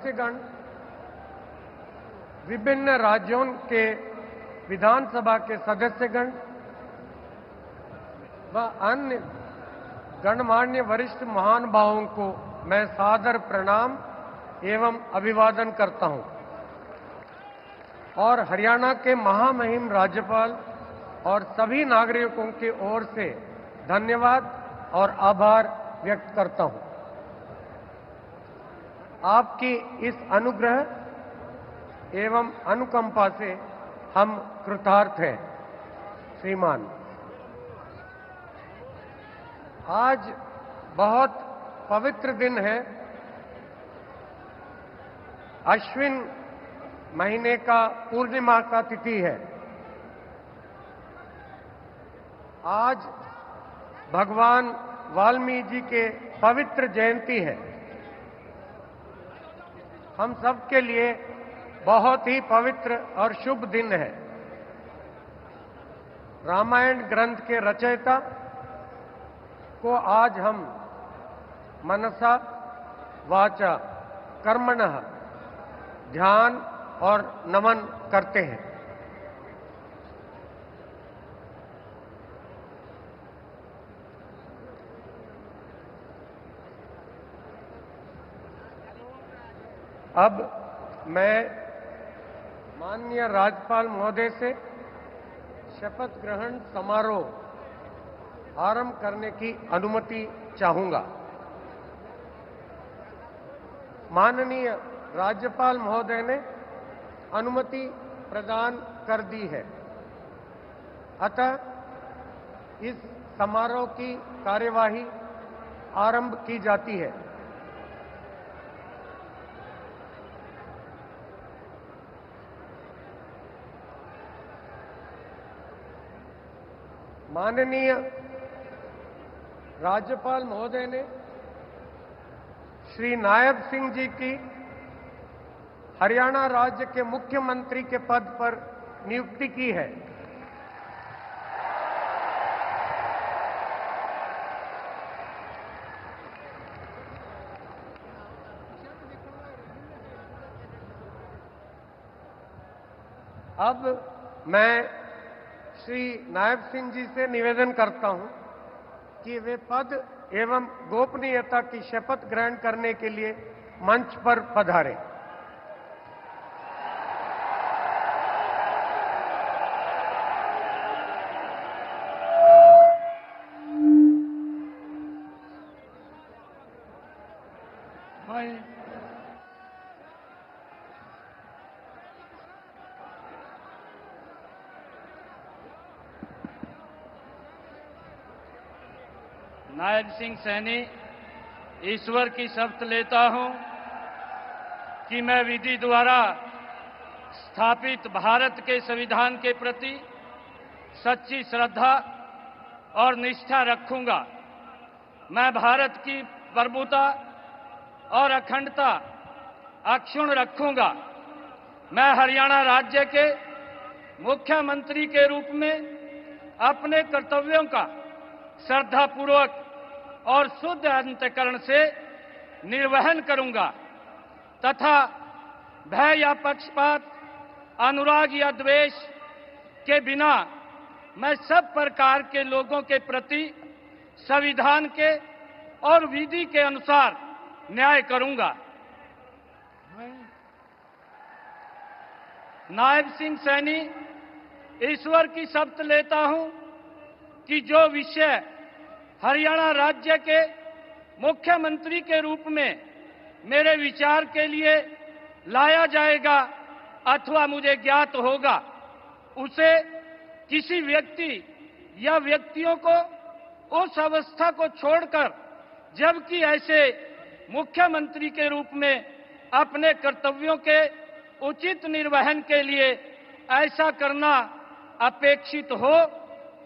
सदस्यगण, विभिन्न राज्यों के विधानसभा के सदस्यगण व अन्य गणमान्य वरिष्ठ महानुभावों को मैं सादर प्रणाम एवं अभिवादन करता हूं और हरियाणा के महामहिम राज्यपाल और सभी नागरिकों की ओर से धन्यवाद और आभार व्यक्त करता हूं। आपकी इस अनुग्रह एवं अनुकंपा से हम कृतार्थ हैं। श्रीमान, आज बहुत पवित्र दिन है। अश्विन महीने का पूर्णिमा का तिथि है। आज भगवान वाल्मीकि जी के पवित्र जयंती है। हम सब के लिए बहुत ही पवित्र और शुभ दिन है। रामायण ग्रंथ के रचयिता को आज हम मनसा वाचा कर्मणः ध्यान और नमन करते हैं। अब मैं माननीय राज्यपाल महोदय से शपथ ग्रहण समारोह आरंभ करने की अनुमति चाहूंगा। माननीय राज्यपाल महोदय ने अनुमति प्रदान कर दी है। अतः इस समारोह की कार्यवाही आरंभ की जाती है। माननीय राज्यपाल महोदय ने श्री नायब सिंह जी की हरियाणा राज्य के मुख्यमंत्री के पद पर नियुक्ति की है। अब मैं श्री नायब सिंह जी से निवेदन करता हूं कि वे पद एवं गोपनीयता की शपथ ग्रहण करने के लिए मंच पर पधारें। नायब सिंह सैनी ईश्वर की शपथ लेता हूं कि मैं विधि द्वारा स्थापित भारत के संविधान के प्रति सच्ची श्रद्धा और निष्ठा रखूंगा। मैं भारत की प्रभुता और अखंडता अक्षुण्ण रखूंगा। मैं हरियाणा राज्य के मुख्यमंत्री के रूप में अपने कर्तव्यों का श्रद्धापूर्वक और शुद्ध अंतःकरण से निर्वहन करूंगा तथा भय या पक्षपात, अनुराग या द्वेष के बिना मैं सब प्रकार के लोगों के प्रति संविधान के और विधि के अनुसार न्याय करूंगा। नायब सिंह सैनी ईश्वर की शपथ लेता हूं कि जो विषय हरियाणा राज्य के मुख्यमंत्री के रूप में मेरे विचार के लिए लाया जाएगा अथवा मुझे ज्ञात होगा, उसे किसी व्यक्ति या व्यक्तियों को उस अवस्था को छोड़कर, जबकि ऐसे मुख्यमंत्री के रूप में अपने कर्तव्यों के उचित निर्वहन के लिए ऐसा करना अपेक्षित हो,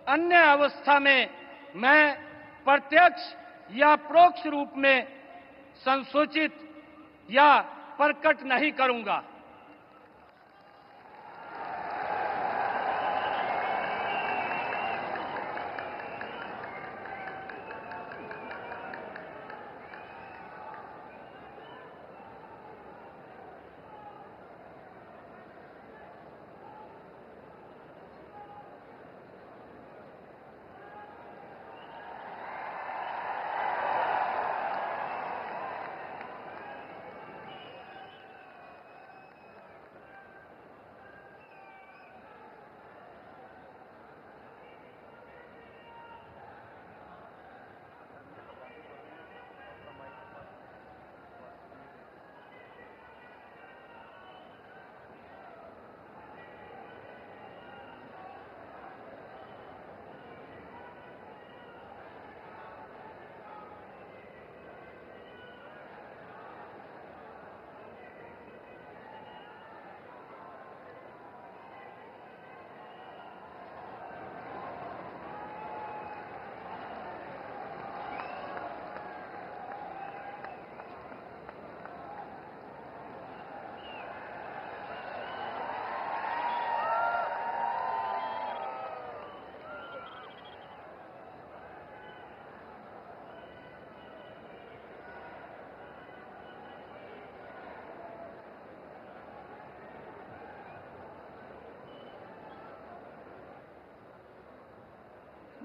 अन्य अवस्था में मैं प्रत्यक्ष या परोक्ष रूप में संसूचित या प्रकट नहीं करूंगा।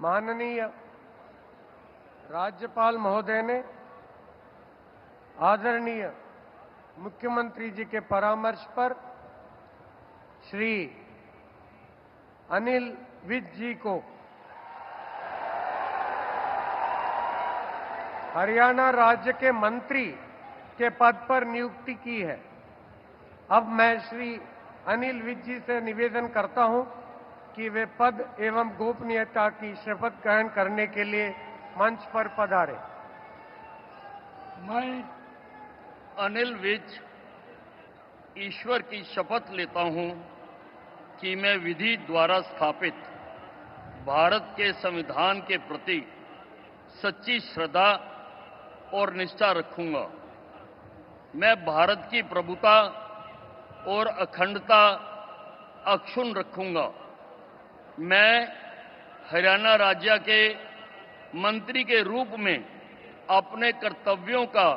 माननीय राज्यपाल महोदय ने आदरणीय मुख्यमंत्री जी के परामर्श पर श्री अनिल विज जी को हरियाणा राज्य के मंत्री के पद पर नियुक्ति की है। अब मैं श्री अनिल विज जी से निवेदन करता हूं कि वे पद एवं गोपनीयता की शपथ ग्रहण करने के लिए मंच पर पधारें। मैं अनिल विज ईश्वर की शपथ लेता हूं कि मैं विधि द्वारा स्थापित भारत के संविधान के प्रति सच्ची श्रद्धा और निष्ठा रखूंगा। मैं भारत की प्रभुता और अखंडता अक्षुण्ण रखूंगा। मैं हरियाणा राज्य के मंत्री के रूप में अपने कर्तव्यों का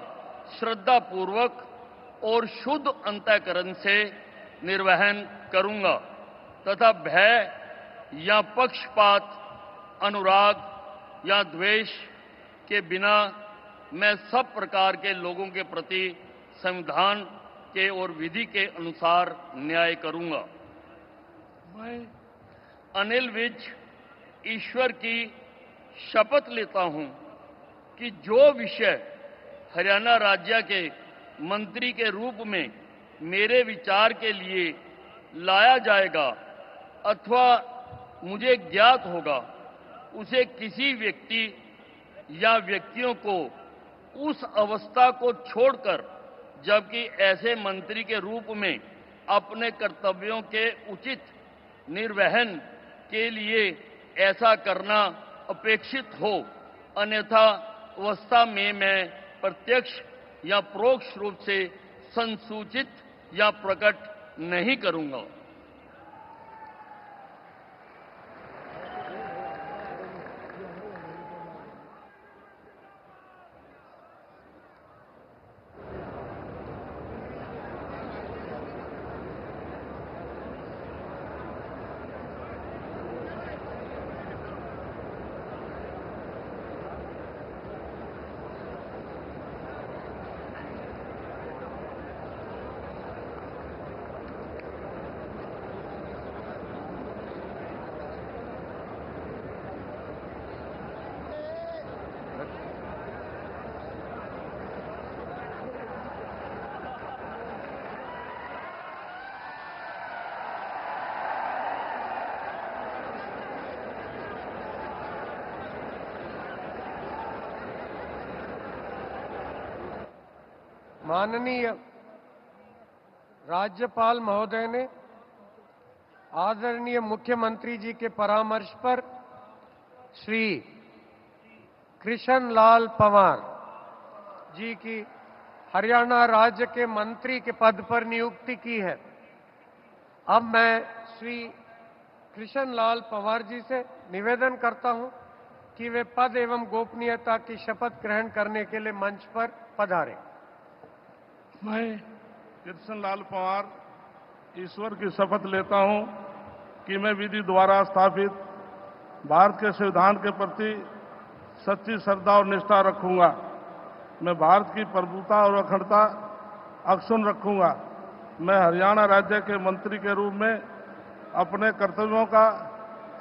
श्रद्धापूर्वक और शुद्ध अंतःकरण से निर्वहन करूंगा तथा भय या पक्षपात, अनुराग या द्वेष के बिना मैं सब प्रकार के लोगों के प्रति संविधान के और विधि के अनुसार न्याय करूंगा। मैं अनिल विज ईश्वर की शपथ लेता हूं कि जो विषय हरियाणा राज्य के मंत्री के रूप में मेरे विचार के लिए लाया जाएगा अथवा मुझे ज्ञात होगा, उसे किसी व्यक्ति या व्यक्तियों को उस अवस्था को छोड़कर, जबकि ऐसे मंत्री के रूप में अपने कर्तव्यों के उचित निर्वहन के लिए ऐसा करना अपेक्षित हो, अन्यथा अवस्था में मैं प्रत्यक्ष या परोक्ष रूप से संसूचित या प्रकट नहीं करूंगा। माननीय राज्यपाल महोदय ने आदरणीय मुख्यमंत्री जी के परामर्श पर श्री कृष्ण लाल पंवार जी की हरियाणा राज्य के मंत्री के पद पर नियुक्ति की है। अब मैं श्री कृष्ण लाल पंवार जी से निवेदन करता हूं कि वे पद एवं गोपनीयता की शपथ ग्रहण करने के लिए मंच पर पधारें। मैं कृष्ण लाल पंवार ईश्वर की शपथ लेता हूं कि मैं विधि द्वारा स्थापित भारत के संविधान के प्रति सच्ची श्रद्धा और निष्ठा रखूंगा। मैं भारत की प्रभुता और अखंडता अक्षुण्ण रखूंगा। मैं हरियाणा राज्य के मंत्री के रूप में अपने कर्तव्यों का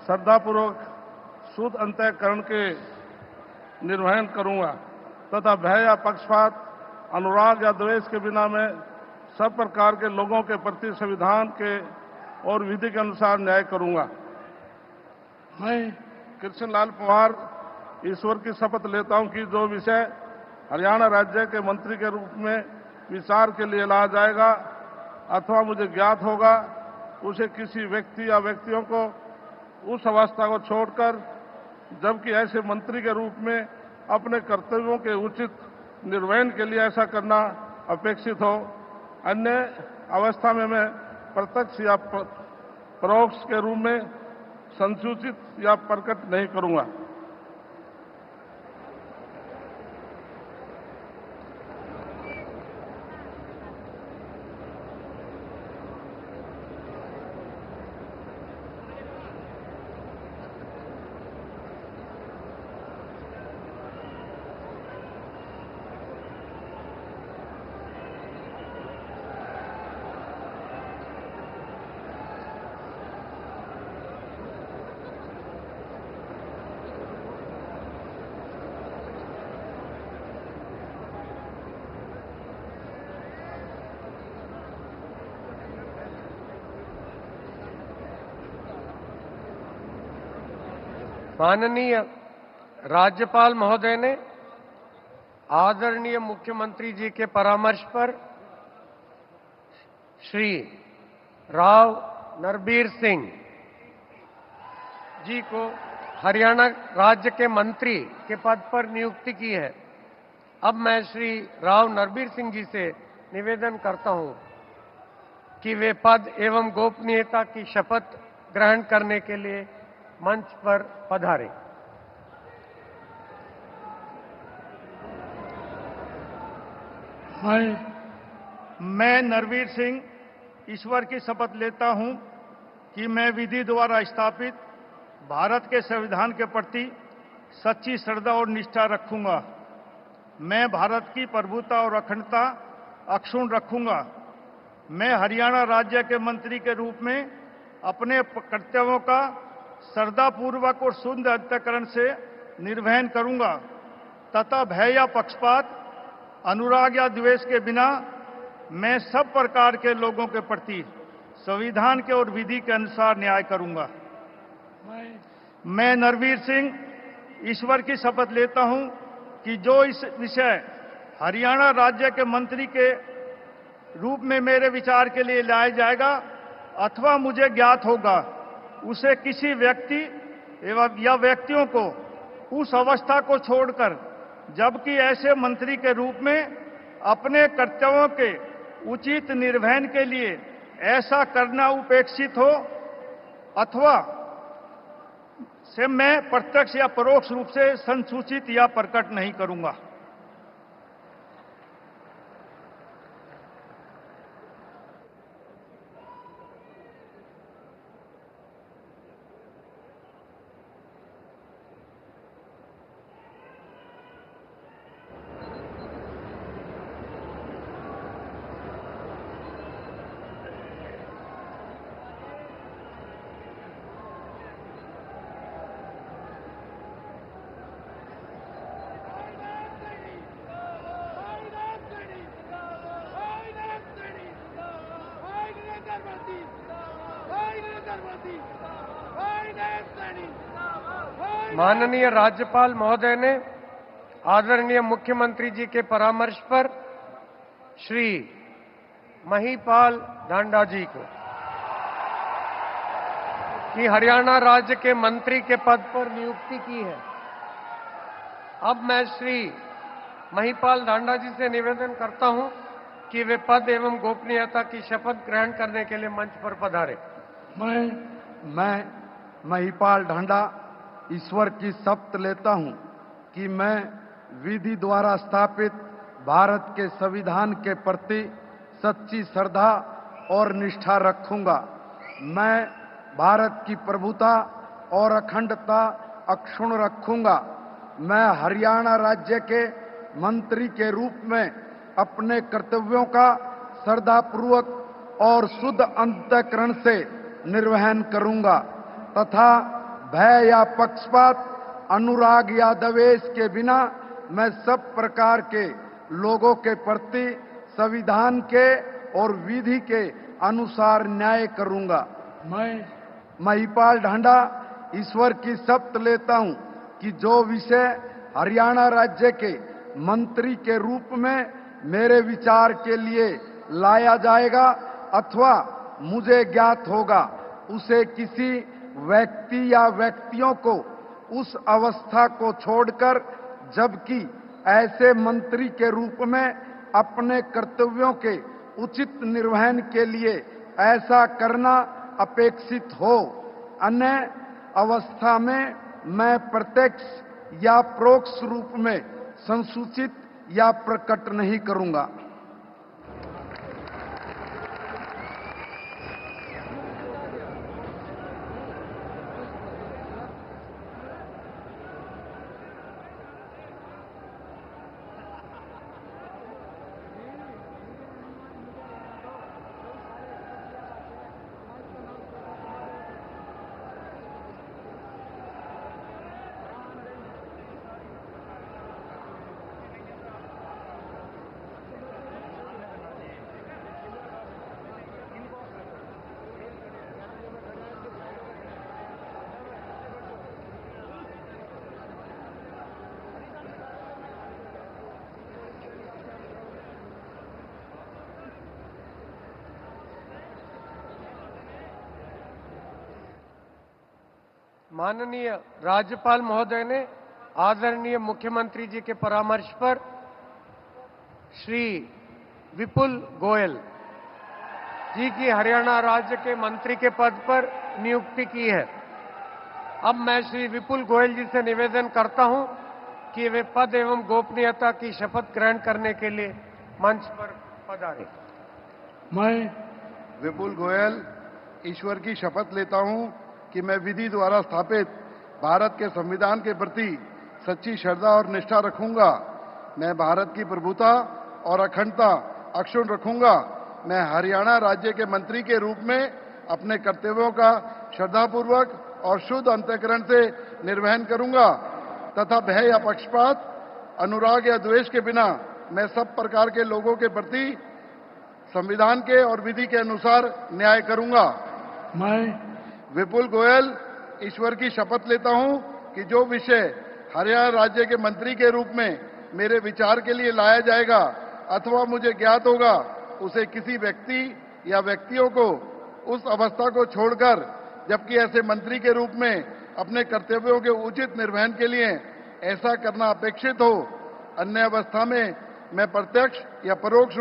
श्रद्धापूर्वक शुद्ध अंतःकरण के निर्वहन करूंगा तथा भय या पक्षपात, अनुराग या द्वेष के बिना मैं सब प्रकार के लोगों के प्रति संविधान के और विधि के अनुसार न्याय करूंगा। मैं कृष्ण लाल पंवार ईश्वर की शपथ लेता हूं कि जो विषय हरियाणा राज्य के मंत्री के रूप में विचार के लिए लाया जाएगा अथवा मुझे ज्ञात होगा, उसे किसी व्यक्ति या व्यक्तियों को उस अवस्था को छोड़कर, जबकि ऐसे मंत्री के रूप में अपने कर्तव्यों के उचित निर्वहन के लिए ऐसा करना अपेक्षित हो, अन्य अवस्था में मैं प्रत्यक्ष या परोक्ष के रूप में संसूचित या प्रकट नहीं करूंगा। माननीय राज्यपाल महोदय ने आदरणीय मुख्यमंत्री जी के परामर्श पर श्री राव नरबीर सिंह जी को हरियाणा राज्य के मंत्री के पद पर नियुक्ति की है। अब मैं श्री राव नरबीर सिंह जी से निवेदन करता हूं कि वे पद एवं गोपनीयता की शपथ ग्रहण करने के लिए मंच पर पधारें। मैं नरवीर सिंह ईश्वर की शपथ लेता हूं कि मैं विधि द्वारा स्थापित भारत के संविधान के प्रति सच्ची श्रद्धा और निष्ठा रखूंगा। मैं भारत की प्रभुता और अखंडता अक्षुण्ण रखूंगा। मैं हरियाणा राज्य के मंत्री के रूप में अपने कर्तव्यों का श्रद्धापूर्वक और शुद्ध अंतःकरण से निर्वहन करूंगा तथा भय या पक्षपात, अनुराग या द्वेष के बिना मैं सब प्रकार के लोगों के प्रति संविधान के और विधि के अनुसार न्याय करूंगा। मैं नरवीर सिंह ईश्वर की शपथ लेता हूं कि जो इस विषय हरियाणा राज्य के मंत्री के रूप में मेरे विचार के लिए लाया जाएगा अथवा मुझे ज्ञात होगा, उसे किसी व्यक्ति एवं या व्यक्तियों को उस अवस्था को छोड़कर, जबकि ऐसे मंत्री के रूप में अपने कर्तव्यों के उचित निर्वहन के लिए ऐसा करना उपेक्षित हो अथवा से मैं प्रत्यक्ष या परोक्ष रूप से संसूचित या प्रकट नहीं करूंगा। माननीय राज्यपाल महोदय ने आदरणीय मुख्यमंत्री जी के परामर्श पर श्री महिपाल ढांडा जी को कि हरियाणा राज्य के मंत्री के पद पर नियुक्ति की है। अब मैं श्री महिपाल ढांडा जी से निवेदन करता हूं कि वे पद एवं गोपनीयता की शपथ ग्रहण करने के लिए मंच पर पधारे। मैं महिपाल ढांडा ईश्वर की शपथ लेता हूं कि मैं विधि द्वारा स्थापित भारत के संविधान के प्रति सच्ची श्रद्धा और निष्ठा रखूंगा। मैं भारत की प्रभुता और अखंडता अक्षुण्ण रखूंगा। मैं हरियाणा राज्य के मंत्री के रूप में अपने कर्तव्यों का श्रद्धापूर्वक और शुद्ध अंतःकरण से निर्वहन करूंगा तथा भय या पक्षपात, अनुराग या द्वेष के बिना मैं सब प्रकार के लोगों के प्रति संविधान के और विधि के अनुसार न्याय करूंगा। मैं महिपाल ढांडा ईश्वर की शपथ लेता हूं कि जो विषय हरियाणा राज्य के मंत्री के रूप में मेरे विचार के लिए लाया जाएगा अथवा मुझे ज्ञात होगा, उसे किसी व्यक्ति या व्यक्तियों को उस अवस्था को छोड़कर, जबकि ऐसे मंत्री के रूप में अपने कर्तव्यों के उचित निर्वहन के लिए ऐसा करना अपेक्षित हो, अन्य अवस्था में मैं प्रत्यक्ष या परोक्ष रूप में संसूचित या प्रकट नहीं करूंगा। माननीय राज्यपाल महोदय ने आदरणीय मुख्यमंत्री जी के परामर्श पर श्री विपुल गोयल जी की हरियाणा राज्य के मंत्री के पद पर नियुक्ति की है। अब मैं श्री विपुल गोयल जी से निवेदन करता हूं कि वे पद एवं गोपनीयता की शपथ ग्रहण करने के लिए मंच पर पधारें। मैं विपुल गोयल ईश्वर की शपथ लेता हूं कि मैं विधि द्वारा स्थापित भारत के संविधान के प्रति सच्ची श्रद्धा और निष्ठा रखूंगा। मैं भारत की प्रभुता और अखंडता अक्षुण्ण रखूंगा। मैं हरियाणा राज्य के मंत्री के रूप में अपने कर्तव्यों का श्रद्धापूर्वक और शुद्ध अंतःकरण से निर्वहन करूंगा तथा भय या पक्षपात, अनुराग या द्वेष के बिना मैं सब प्रकार के लोगों के प्रति संविधान के और विधि के अनुसार न्याय करूंगा। मैं विपुल गोयल ईश्वर की शपथ लेता हूं कि जो विषय हरियाणा राज्य के मंत्री के रूप में मेरे विचार के लिए लाया जाएगा अथवा मुझे ज्ञात होगा, उसे किसी व्यक्ति या व्यक्तियों को उस अवस्था को छोड़कर, जबकि ऐसे मंत्री के रूप में अपने कर्तव्यों के उचित निर्वहन के लिए ऐसा करना अपेक्षित हो, अन्य अवस्था में मैं प्रत्यक्ष या परोक्ष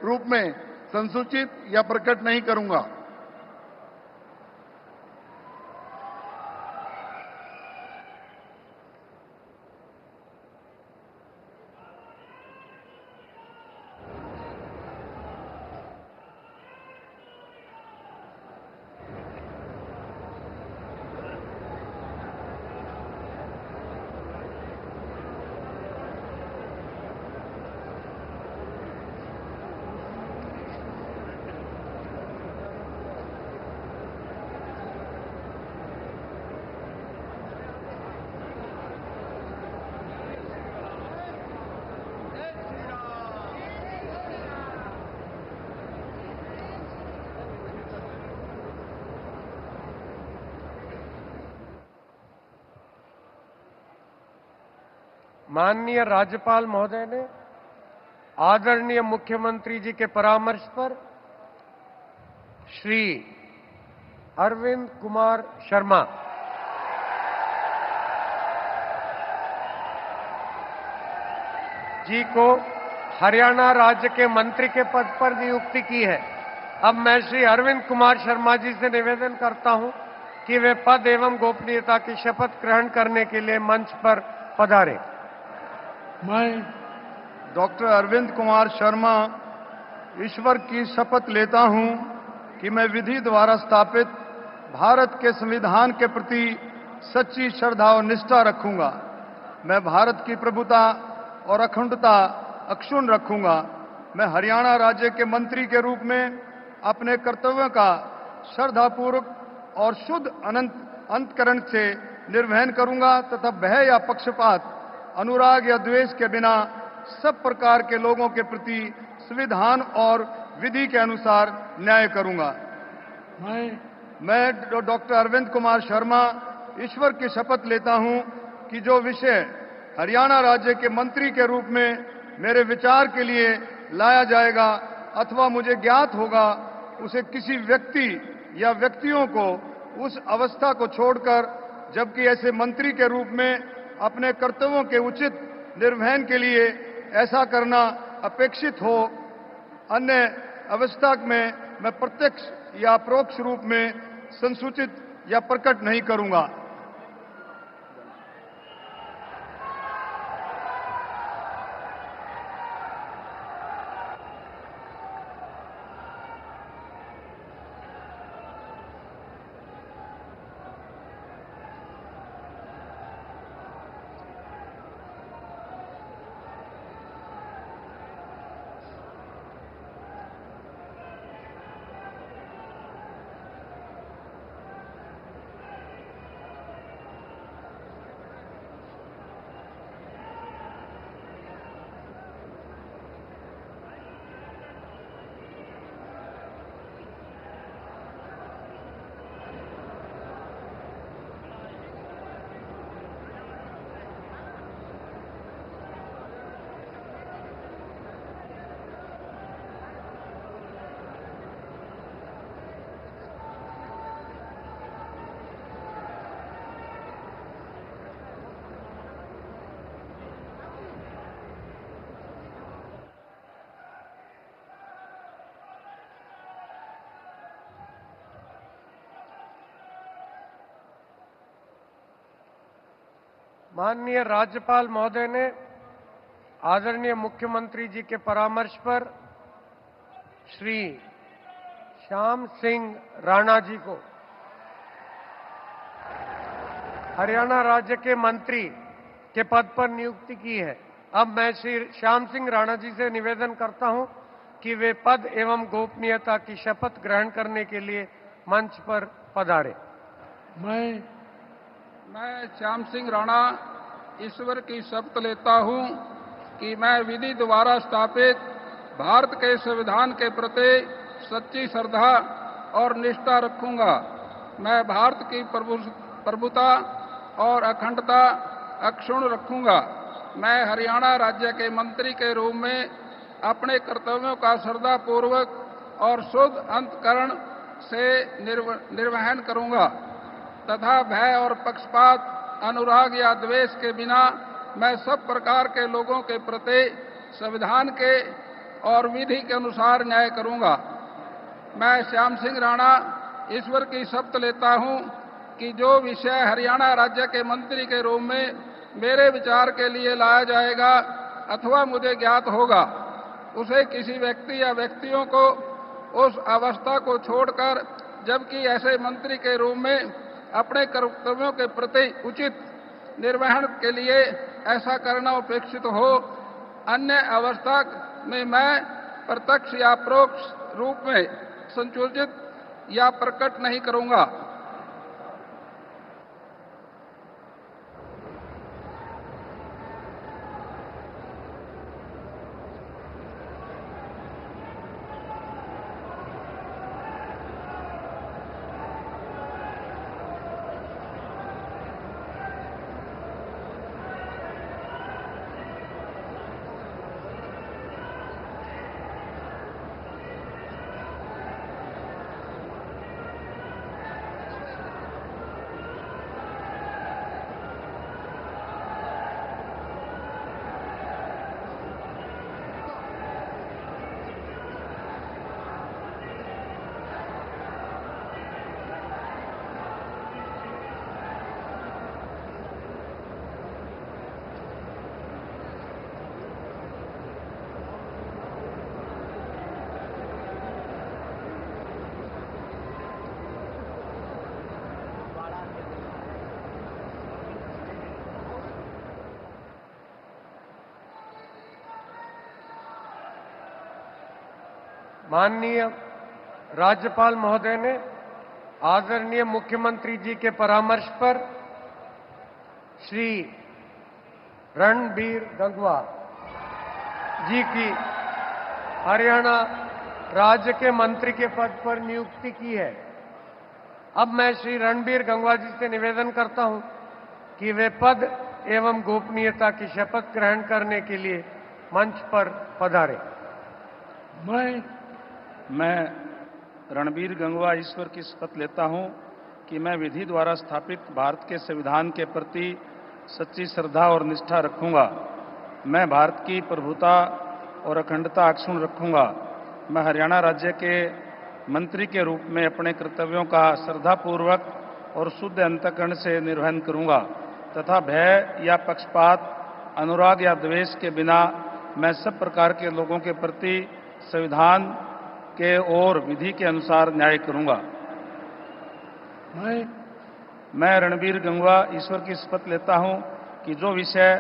रूप में संसूचित या प्रकट नहीं करूंगा। माननीय राज्यपाल महोदय ने आदरणीय मुख्यमंत्री जी के परामर्श पर श्री अरविंद कुमार शर्मा जी को हरियाणा राज्य के मंत्री के पद पर नियुक्ति की है। अब मैं श्री अरविंद कुमार शर्मा जी से निवेदन करता हूं कि वे पद एवं गोपनीयता की शपथ ग्रहण करने के लिए मंच पर पधारें। मैं डॉक्टर अरविंद कुमार शर्मा ईश्वर की शपथ लेता हूं कि मैं विधि द्वारा स्थापित भारत के संविधान के प्रति सच्ची श्रद्धा और निष्ठा रखूंगा। मैं भारत की प्रभुता और अखंडता अक्षुण्ण रखूंगा। मैं हरियाणा राज्य के मंत्री के रूप में अपने कर्तव्यों का श्रद्धापूर्वक और शुद्ध अंतःकरण से निर्वहन करूंगा तथा भय या पक्षपात, अनुराग या द्वेष के बिना सब प्रकार के लोगों के प्रति संविधान और विधि के अनुसार न्याय करूंगा। मैं डॉक्टर अरविंद कुमार शर्मा ईश्वर की शपथ लेता हूं कि जो विषय हरियाणा राज्य के मंत्री के रूप में मेरे विचार के लिए लाया जाएगा अथवा मुझे ज्ञात होगा, उसे किसी व्यक्ति या व्यक्तियों को उस अवस्था को छोड़कर, जबकि ऐसे मंत्री के रूप में अपने कर्तव्यों के उचित निर्वहन के लिए ऐसा करना अपेक्षित हो, अन्य अवस्था में मैं प्रत्यक्ष या परोक्ष रूप में संसूचित या प्रकट नहीं करूंगा। माननीय राज्यपाल महोदय ने आदरणीय मुख्यमंत्री जी के परामर्श पर श्री श्याम सिंह राणा जी को हरियाणा राज्य के मंत्री के पद पर नियुक्ति की है। अब मैं श्री श्याम सिंह राणा जी से निवेदन करता हूं कि वे पद एवं गोपनीयता की शपथ ग्रहण करने के लिए मंच पर पधारे। मैं श्याम सिंह राणा ईश्वर की शपथ लेता हूं कि मैं विधि द्वारा स्थापित भारत के संविधान के प्रति सच्ची श्रद्धा और निष्ठा रखूंगा। मैं भारत की प्रभुता और अखंडता अक्षुण्ण रखूंगा। मैं हरियाणा राज्य के मंत्री के रूप में अपने कर्तव्यों का श्रद्धापूर्वक और शुद्ध अंतःकरण से निर्वहन करूंगा तथा भय और पक्षपात, अनुराग या द्वेष के बिना मैं सब प्रकार के लोगों के प्रति संविधान के और विधि के अनुसार न्याय करूंगा। मैं श्याम सिंह राणा ईश्वर की शपथ लेता हूं कि जो विषय हरियाणा राज्य के मंत्री के रूप में मेरे विचार के लिए लाया जाएगा अथवा मुझे ज्ञात होगा, उसे किसी व्यक्ति या व्यक्तियों को उस अवस्था को छोड़कर, जबकि ऐसे मंत्री के रूप में अपने कर्तव्यों के प्रति उचित निर्वहन के लिए ऐसा करना अपेक्षित हो, अन्य अवस्था में मैं प्रत्यक्ष या परोक्ष रूप में संयोजित या प्रकट नहीं करूंगा। माननीय राज्यपाल महोदय ने आदरणीय मुख्यमंत्री जी के परामर्श पर श्री रणबीर गंगवा जी की हरियाणा राज्य के मंत्री के पद पर नियुक्ति की है। अब मैं श्री रणबीर गंगवा जी से निवेदन करता हूं कि वे पद एवं गोपनीयता की शपथ ग्रहण करने के लिए मंच पर पधारे। मैं रणबीर गंगवा ईश्वर की शपथ लेता हूं कि मैं विधि द्वारा स्थापित भारत के संविधान के प्रति सच्ची श्रद्धा और निष्ठा रखूंगा। मैं भारत की प्रभुता और अखंडता अक्षुण्ण रखूंगा। मैं हरियाणा राज्य के मंत्री के रूप में अपने कर्तव्यों का श्रद्धापूर्वक और शुद्ध अंतःकरण से निर्वहन करूंगा तथा भय या पक्षपात, अनुराग या द्वेष के बिना मैं सब प्रकार के लोगों के प्रति संविधान के और विधि के अनुसार न्याय करूंगा। मैं रणबीर गंगवा ईश्वर की शपथ लेता हूं कि जो विषय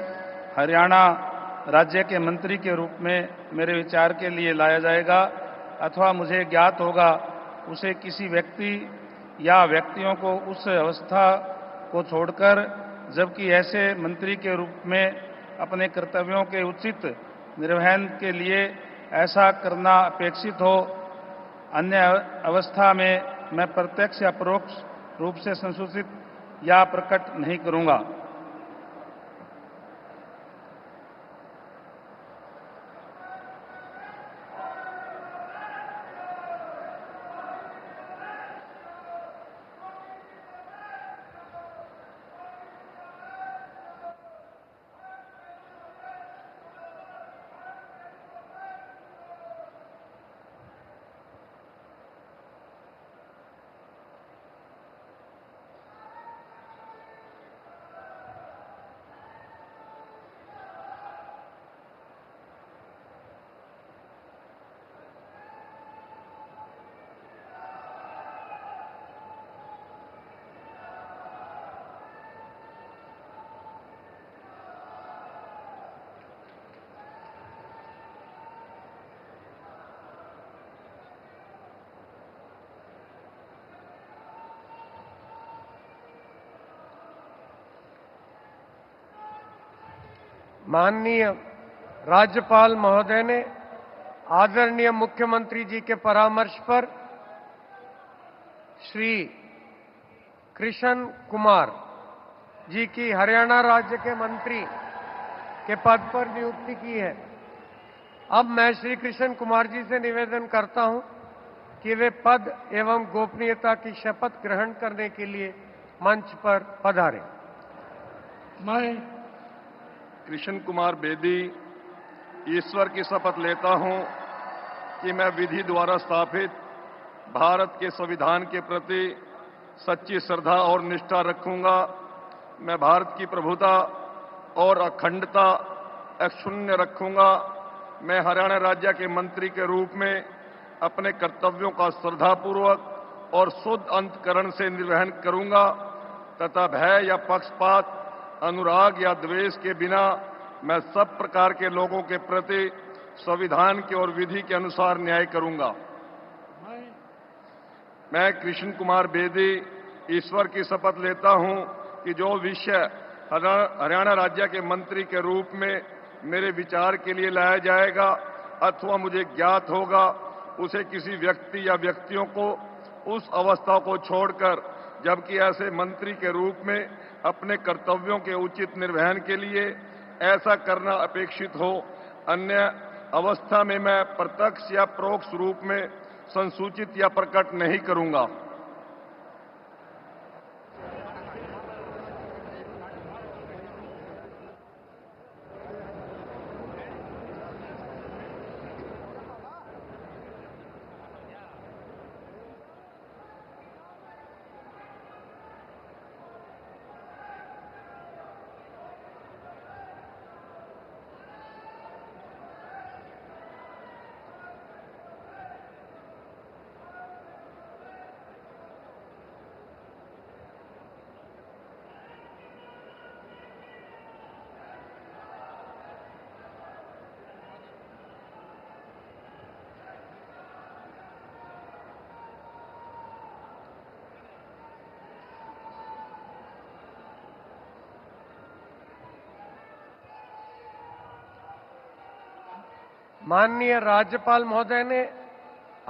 हरियाणा राज्य के मंत्री के रूप में मेरे विचार के लिए लाया जाएगा अथवा मुझे ज्ञात होगा, उसे किसी व्यक्ति या व्यक्तियों को उस अवस्था को छोड़कर, जबकि ऐसे मंत्री के रूप में अपने कर्तव्यों के उचित निर्वहन के लिए ऐसा करना अपेक्षित हो, अन्य अवस्था में मैं प्रत्यक्ष या परोक्ष रूप से संसूचित या प्रकट नहीं करूंगा। माननीय राज्यपाल महोदय ने आदरणीय मुख्यमंत्री जी के परामर्श पर श्री कृष्ण कुमार जी की हरियाणा राज्य के मंत्री के पद पर नियुक्ति की है। अब मैं श्री कृष्ण कुमार जी से निवेदन करता हूं कि वे पद एवं गोपनीयता की शपथ ग्रहण करने के लिए मंच पर पधारें। मैं कृष्ण कुमार बेदी ईश्वर की शपथ लेता हूं कि मैं विधि द्वारा स्थापित भारत के संविधान के प्रति सच्ची श्रद्धा और निष्ठा रखूंगा। मैं भारत की प्रभुता और अखंडता अक्षुण्ण रखूंगा। मैं हरियाणा राज्य के मंत्री के रूप में अपने कर्तव्यों का श्रद्धापूर्वक और शुद्ध अंतःकरण से निर्वहन करूंगा तथा भय या पक्षपात, अनुराग या द्वेष के बिना मैं सब प्रकार के लोगों के प्रति संविधान के और विधि के अनुसार न्याय करूंगा। मैं कृष्ण कुमार बेदी ईश्वर की शपथ लेता हूं कि जो विषय हरियाणा राज्य के मंत्री के रूप में मेरे विचार के लिए लाया जाएगा अथवा मुझे ज्ञात होगा, उसे किसी व्यक्ति या व्यक्तियों को उस अवस्था को छोड़कर, जबकि ऐसे मंत्री के रूप में अपने कर्तव्यों के उचित निर्वहन के लिए ऐसा करना अपेक्षित हो, अन्य अवस्था में मैं प्रत्यक्ष या परोक्ष रूप में संसूचित या प्रकट नहीं करूंगा। माननीय राज्यपाल महोदय ने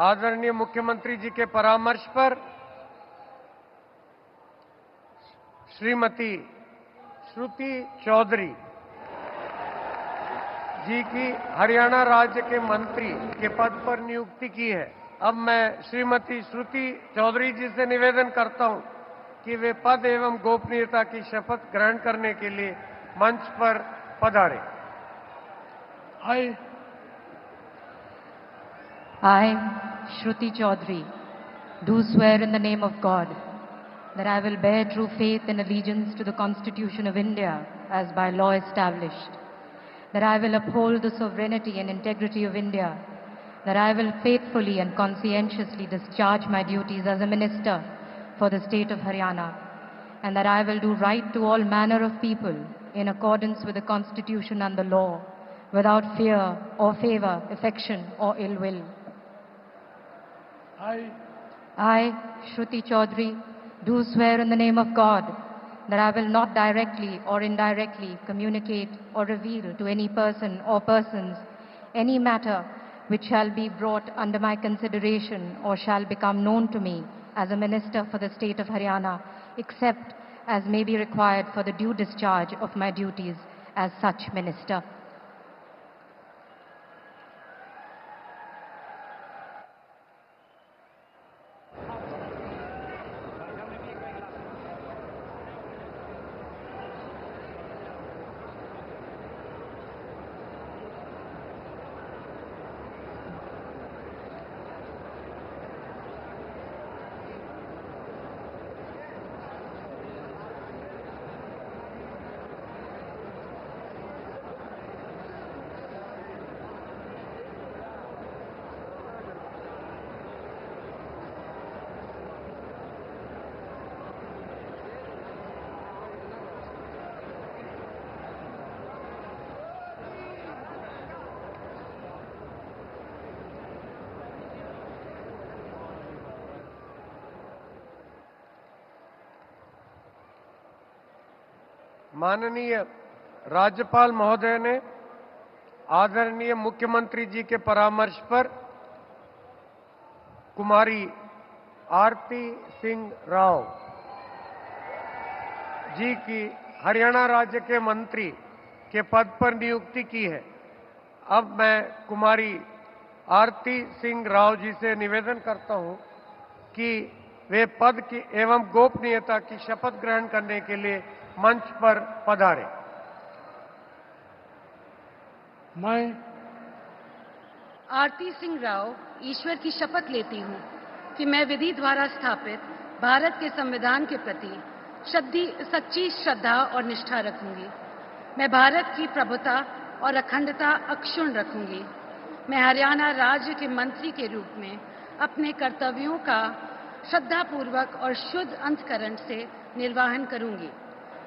आदरणीय मुख्यमंत्री जी के परामर्श पर श्रीमती श्रुति चौधरी जी की हरियाणा राज्य के मंत्री के पद पर नियुक्ति की है। अब मैं श्रीमती श्रुति चौधरी जी से निवेदन करता हूं कि वे पद एवं गोपनीयता की शपथ ग्रहण करने के लिए मंच पर पधारें। I, Shruti Chaudhary, do swear in the name of God that I will bear true faith and allegiance to the Constitution of India as by law established, that I will uphold the sovereignty and integrity of India, that I will faithfully and conscientiously discharge my duties as a minister for the state of Haryana, and that I will do right to all manner of people in accordance with the Constitution and the law, without fear or favor, affection or ill will. I, Shruti Chaudhary, do swear in the name of God that I will not directly or indirectly communicate or reveal to any person or persons any matter which shall be brought under my consideration or shall become known to me as a minister for the state of Haryana, except as may be required for the due discharge of my duties as such minister. माननीय राज्यपाल महोदय ने आदरणीय मुख्यमंत्री जी के परामर्श पर कुमारी आरती सिंह राव जी की हरियाणा राज्य के मंत्री के पद पर नियुक्ति की है। अब मैं कुमारी आरती सिंह राव जी से निवेदन करता हूं कि वे पद की एवं गोपनीयता की शपथ ग्रहण करने के लिए मंच पर पधारें। मैं आरती सिंह राव ईश्वर की शपथ लेती हूँ कि मैं विधि द्वारा स्थापित भारत के संविधान के प्रति सच्ची श्रद्धा और निष्ठा रखूंगी। मैं भारत की प्रभुता और अखंडता अक्षुण्ण रखूंगी। मैं हरियाणा राज्य के मंत्री के रूप में अपने कर्तव्यों का श्रद्धापूर्वक और शुद्ध अंतःकरण से निर्वहन करूंगी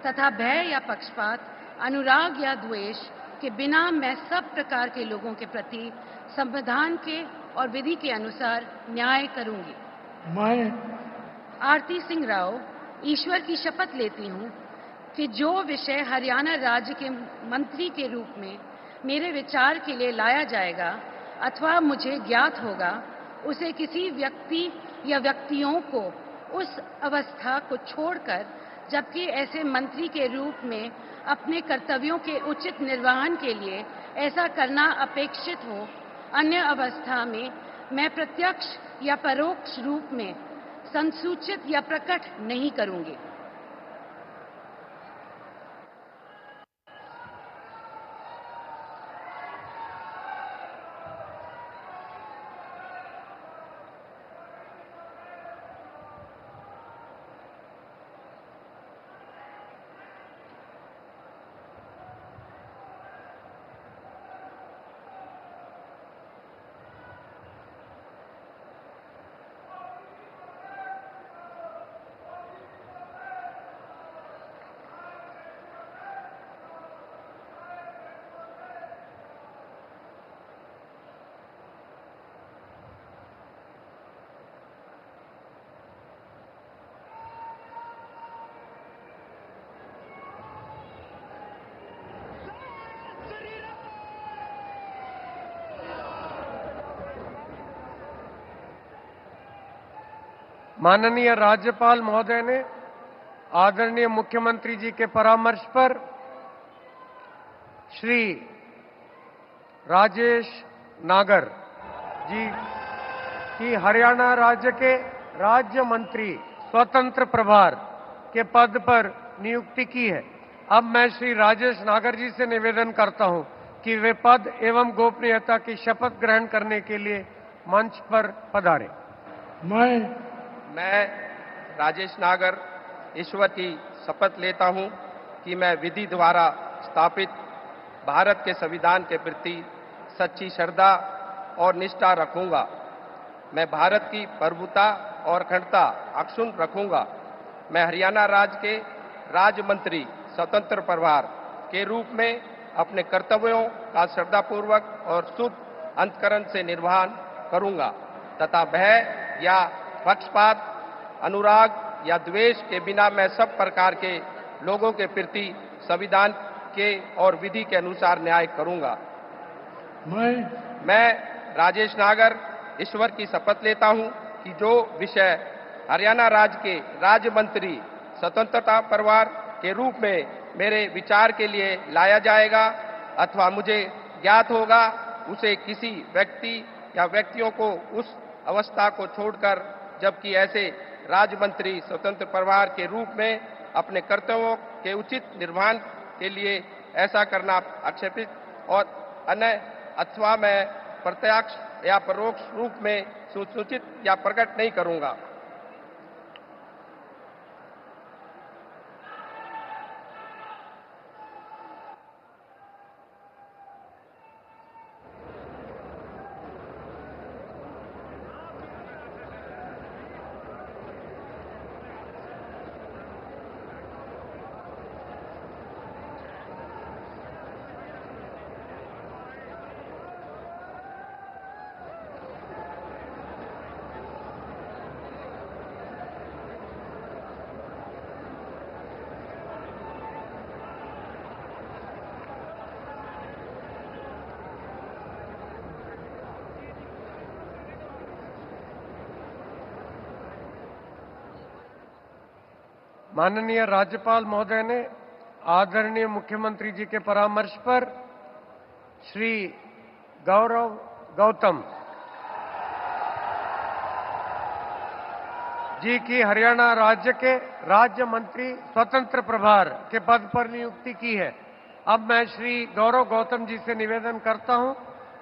तथा भय या पक्षपात, अनुराग या द्वेष के बिना मैं सब प्रकार के लोगों के प्रति संविधान के और विधि के अनुसार न्याय करूंगी। मैं आरती सिंह राव ईश्वर की शपथ लेती हूँ कि जो विषय हरियाणा राज्य के मंत्री के रूप में मेरे विचार के लिए लाया जाएगा अथवा मुझे ज्ञात होगा, उसे किसी व्यक्ति या व्यक्तियों को उस अवस्था को छोड़कर, जबकि ऐसे मंत्री के रूप में अपने कर्तव्यों के उचित निर्वहन के लिए ऐसा करना अपेक्षित हो, अन्य अवस्था में मैं प्रत्यक्ष या परोक्ष रूप में संसूचित या प्रकट नहीं करूंगी। माननीय राज्यपाल महोदय ने आदरणीय मुख्यमंत्री जी के परामर्श पर श्री राजेश नागर जी की हरियाणा राज्य के राज्य मंत्री स्वतंत्र प्रभार के पद पर नियुक्ति की है। अब मैं श्री राजेश नागर जी से निवेदन करता हूं कि वे पद एवं गोपनीयता की शपथ ग्रहण करने के लिए मंच पर पधारें। मैं राजेश नागर ईश्वर की शपथ लेता हूं कि मैं विधि द्वारा स्थापित भारत के संविधान के प्रति सच्ची श्रद्धा और निष्ठा रखूंगा। मैं भारत की प्रभुता और अखंडता अक्षुण्ण रखूंगा। मैं हरियाणा राज्य के राज्य मंत्री स्वतंत्र प्रभार के रूप में अपने कर्तव्यों का श्रद्धापूर्वक और शुद्ध अंतःकरण से निर्वहन करूंगा तथा भय या पक्षपात, अनुराग या द्वेष के बिना मैं सब प्रकार के लोगों के प्रति संविधान के और विधि के अनुसार न्याय करूंगा। मैं राजेश नागर ईश्वर की शपथ लेता हूं कि जो विषय हरियाणा राज्य के राज्य मंत्री स्वतंत्रता परिवार के रूप में मेरे विचार के लिए लाया जाएगा अथवा मुझे ज्ञात होगा, उसे किसी व्यक्ति या व्यक्तियों को उस अवस्था को छोड़कर, जबकि ऐसे राज्य मंत्री स्वतंत्र परिवार के रूप में अपने कर्तव्यों के उचित निर्वहन के लिए ऐसा करना आक्षेपित और अन्य अथवा मैं प्रत्यक्ष या परोक्ष रूप में सूचित या प्रकट नहीं करूंगा। माननीय राज्यपाल महोदय ने आदरणीय मुख्यमंत्री जी के परामर्श पर श्री गौरव गौतम जी की हरियाणा राज्य के राज्य मंत्री स्वतंत्र प्रभार के पद पर नियुक्ति की है। अब मैं श्री गौरव गौतम जी से निवेदन करता हूं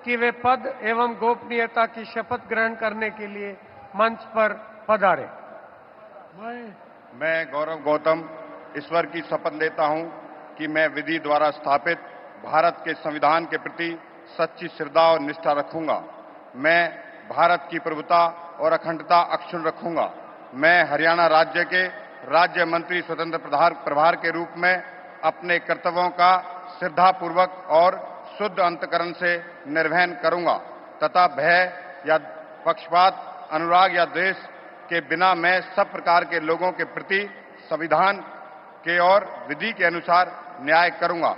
कि वे पद एवं गोपनीयता की शपथ ग्रहण करने के लिए मंच पर पधारें। मैं गौरव गौतम ईश्वर की शपथ लेता हूं कि मैं विधि द्वारा स्थापित भारत के संविधान के प्रति सच्ची श्रद्धा और निष्ठा रखूंगा। मैं भारत की प्रभुता और अखंडता अक्षुण्ण रखूंगा। मैं हरियाणा राज्य के राज्य मंत्री स्वतंत्र प्रभार के रूप में अपने कर्तव्यों का श्रद्धापूर्वक और शुद्ध अंतकरण से निर्वहन करूंगा तथा भय या पक्षपात, अनुराग या द्वेष के बिना मैं सब प्रकार के लोगों के प्रति संविधान के और विधि के अनुसार न्याय करूंगा।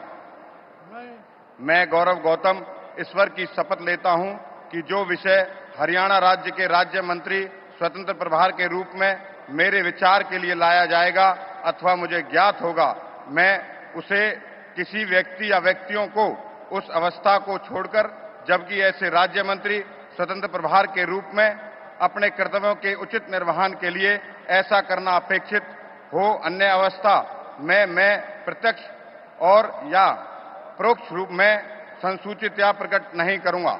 मैं गौरव गौतम ईश्वर की शपथ लेता हूं कि जो विषय हरियाणा राज्य के राज्य मंत्री स्वतंत्र प्रभार के रूप में मेरे विचार के लिए लाया जाएगा अथवा मुझे ज्ञात होगा, मैं उसे किसी व्यक्ति या व्यक्तियों को उस अवस्था को छोड़कर, जबकि ऐसे राज्य मंत्री स्वतंत्र प्रभार के रूप में अपने कर्तव्यों के उचित निर्वहन के लिए ऐसा करना अपेक्षित हो, अन्य अवस्था में मैं प्रत्यक्ष और या परोक्ष रूप में संसूचित या प्रकट नहीं करूंगा।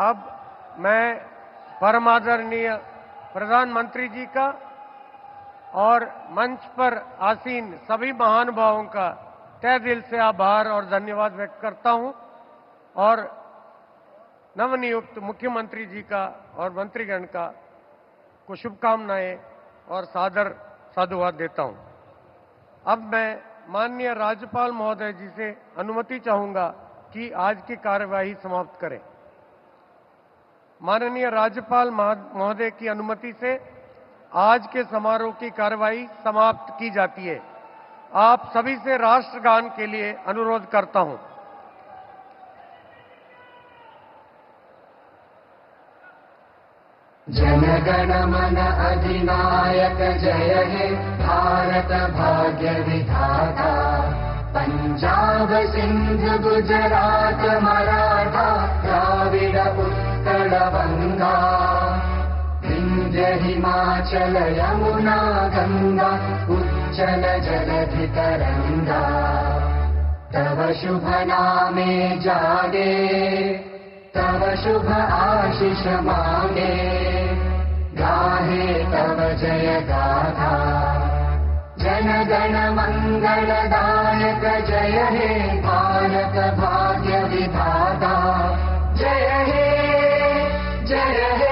अब मैं परम आदरणीय प्रधानमंत्री जी का और मंच पर आसीन सभी महानुभावों का तहे दिल से आभार और धन्यवाद व्यक्त करता हूं और नवनियुक्त मुख्यमंत्री जी का और मंत्रीगण का को शुभकामनाएं और सादर साधुवाद देता हूं। अब मैं माननीय राज्यपाल महोदय जी से अनुमति चाहूंगा कि आज की कार्यवाही समाप्त करें। माननीय राज्यपाल महोदय की अनुमति से आज के समारोह की कार्यवाही समाप्त की जाती है। आप सभी से राष्ट्रगान के लिए अनुरोध करता हूं। जनगण मन अधिनायक जय हे भारत भाग्य विधाता, पंजाब सिंध गुजरात मराठा द्राविड उत्कल बंगा, विंध्य हिमाचल यमुना गंगा उच्चल जलधि तरंगा, तव शुभ नामे जागे तव शुभ आशीष मांगे, गाहे तव जय गाथा, जन गण मंगलदायक जय हे भारत भाग्य विधाता, जय हे जय हे